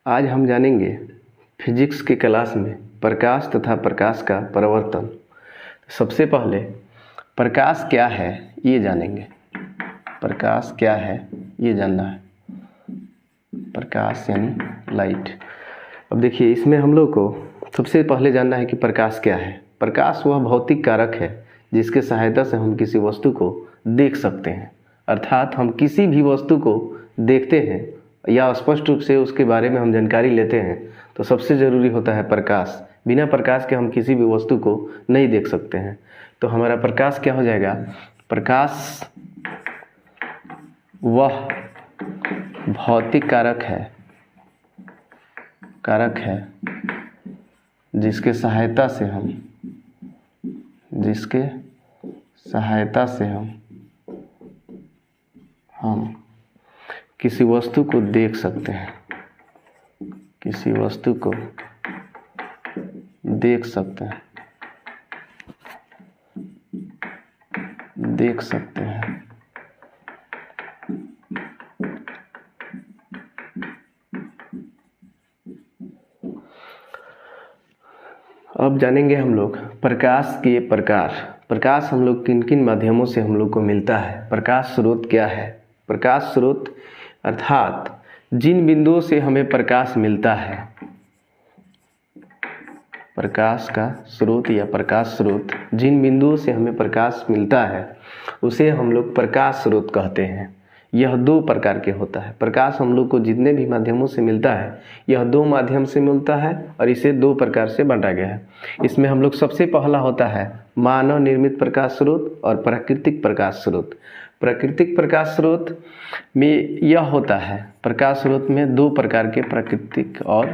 आज हम जानेंगे फिजिक्स के क्लास में प्रकाश तथा प्रकाश का परावर्तन। सबसे पहले प्रकाश क्या है ये जानेंगे। प्रकाश क्या है ये जानना है। प्रकाश यानी लाइट। अब देखिए, इसमें हम लोग को सबसे पहले जानना है कि प्रकाश क्या है। प्रकाश वह भौतिक कारक है जिसके सहायता से हम किसी वस्तु को देख सकते हैं। अर्थात हम किसी भी वस्तु को देखते हैं या स्पष्ट रूप से उसके बारे में हम जानकारी लेते हैं तो सबसे ज़रूरी होता है प्रकाश। बिना प्रकाश के हम किसी भी वस्तु को नहीं देख सकते हैं। तो हमारा प्रकाश क्या हो जाएगा? प्रकाश वह भौतिक कारक है जिसके सहायता से हम किसी वस्तु को देख सकते हैं। किसी वस्तु को देख सकते हैं। अब जानेंगे हम लोग प्रकाश के प्रकार। प्रकाश हम लोग किन किन माध्यमों से हम लोग को मिलता है। प्रकाश स्रोत क्या है? प्रकाश स्रोत अर्थात जिन बिंदुओं से हमें प्रकाश मिलता है। प्रकाश का स्रोत या प्रकाश स्रोत जिन बिंदुओं से हमें प्रकाश मिलता है उसे हम लोग प्रकाश स्रोत कहते हैं। यह दो प्रकार के होता है। प्रकाश हम लोग को जितने भी माध्यमों से मिलता है यह दो माध्यम से मिलता है और इसे दो प्रकार से बांटा गया है। इसमें हम लोग सबसे पहला होता है मानव निर्मित प्रकाश स्रोत और प्राकृतिक प्रकाश स्रोत। प्राकृतिक प्रकाश स्रोत में यह होता है, प्रकाश स्रोत में दो प्रकार के प्राकृतिक और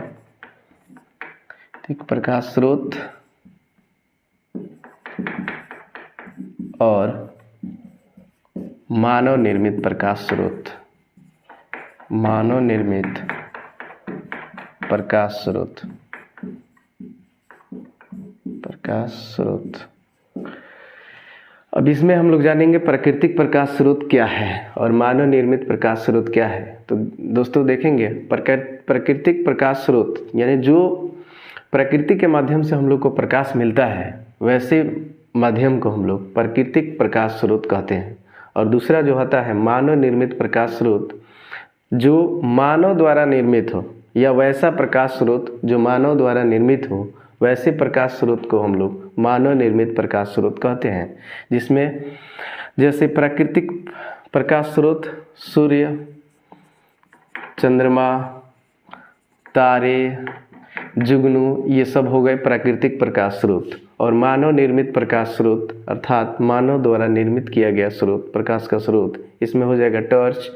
प्रकाश स्रोत और मानव निर्मित प्रकाश स्रोत। मानव निर्मित प्रकाश स्रोत। अब इसमें हम लोग जानेंगे प्राकृतिक प्रकाश स्रोत क्या है और मानव निर्मित प्रकाश स्रोत क्या है। तो दोस्तों देखेंगे, प्राकृतिक प्रकाश स्रोत यानी जो प्रकृति के माध्यम से हम लोग को प्रकाश मिलता है वैसे माध्यम को हम लोग प्राकृतिक प्रकाश स्रोत कहते हैं। और दूसरा जो होता है मानव निर्मित प्रकाश स्रोत, जो मानव द्वारा निर्मित हो या वैसा प्रकाश स्रोत जो मानव द्वारा निर्मित हो, वैसे प्रकाश स्रोत को हम लोग मानव निर्मित प्रकाश स्रोत कहते हैं। जिसमें जैसे प्राकृतिक प्रकाश स्रोत सूर्य, चंद्रमा, तारे, जुगनू, ये सब हो गए प्राकृतिक प्रकाश स्रोत। और मानव निर्मित प्रकाश स्रोत अर्थात मानव द्वारा निर्मित किया गया स्रोत, प्रकाश का स्रोत, इसमें हो जाएगा टॉर्च,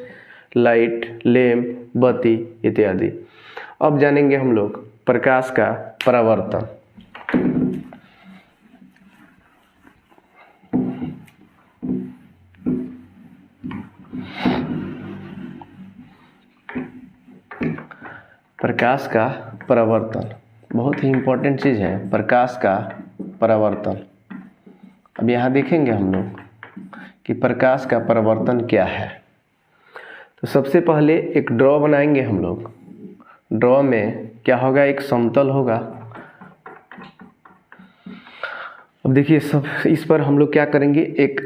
लाइट, लैंप, बत्ती इत्यादि। अब जानेंगे हम लोग प्रकाश का परावर्तन। प्रकाश का परावर्तन बहुत ही इम्पोर्टेंट चीज़ है। प्रकाश का परावर्तन। अब यहाँ देखेंगे हम लोग कि प्रकाश का परावर्तन क्या है। तो सबसे पहले एक ड्रॉ बनाएंगे हम लोग। ड्रॉ में क्या होगा? एक समतल होगा। अब देखिए, सब इस पर हम लोग क्या करेंगे, एक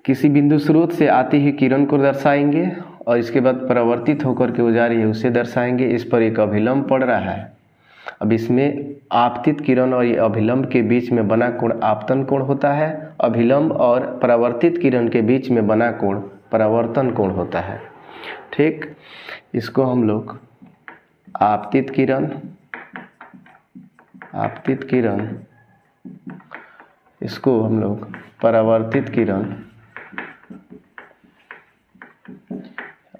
किसी बिंदु स्रोत से आती हुई किरण को दर्शाएंगे और इसके बाद परावर्तित होकर के वो जा रही है उसे दर्शाएंगे। इस पर एक अभिलंब पड़ रहा है। अब इसमें आपतित किरण और ये अभिलंब के बीच में बना कोण आपतन कोण होता है। अभिलंब और परावर्तित किरण के बीच में बना कोण परावर्तन कोण होता है। ठीक, इसको हम लोग आपतित किरण, इसको हम लोग परावर्तित किरण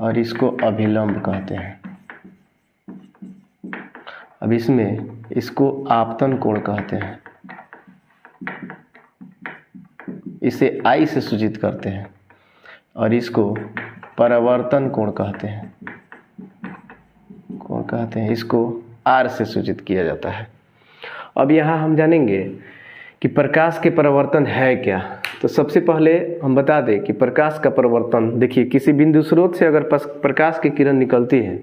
और इसको अभिलंब कहते हैं। अब इसमें इसको आपतन कोण कहते हैं। इसे I से सूचित करते हैं और इसको परावर्तन कोण कहते हैं। इसको R से सूचित किया जाता है। अब यहाँ हम जानेंगे कि प्रकाश के परावर्तन है क्या। तो सबसे पहले हम बता दें कि प्रकाश का परावर्तन, देखिए किसी बिंदु स्रोत से अगर प्रकाश की किरण निकलती है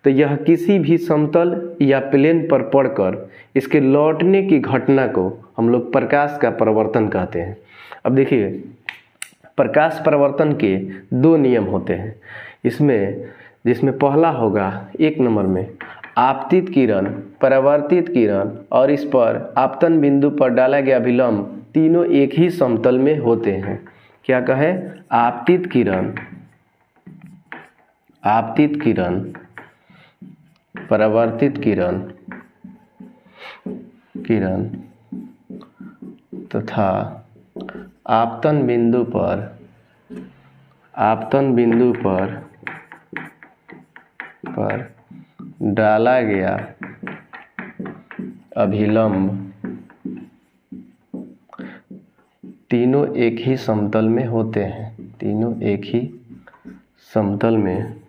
तो यह किसी भी समतल या प्लेन पर पड़कर इसके लौटने की घटना को हम लोग प्रकाश का परावर्तन कहते हैं। अब देखिए, प्रकाश परावर्तन के दो नियम होते हैं जिसमें पहला होगा 1 नंबर में आपतित किरण, परावर्तित किरण और इस पर आपतन बिंदु पर डाला गया विलंब तीनों एक ही समतल में होते हैं। क्या कहे? आपतित किरण, परावर्तित किरण तथा आपतन बिंदु पर डाला गया अभिलंब तीनों एक ही समतल में होते हैं। तीनों एक ही समतल में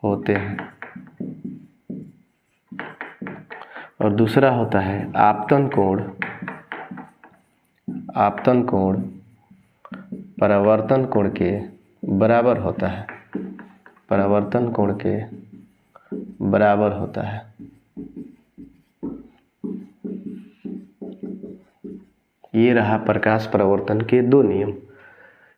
होते हैं। और दूसरा होता है आपतन कोण परावर्तन कोण के बराबर होता है। परावर्तन कोण के बराबर होता है। ये रहा प्रकाश परावर्तन के दो नियम।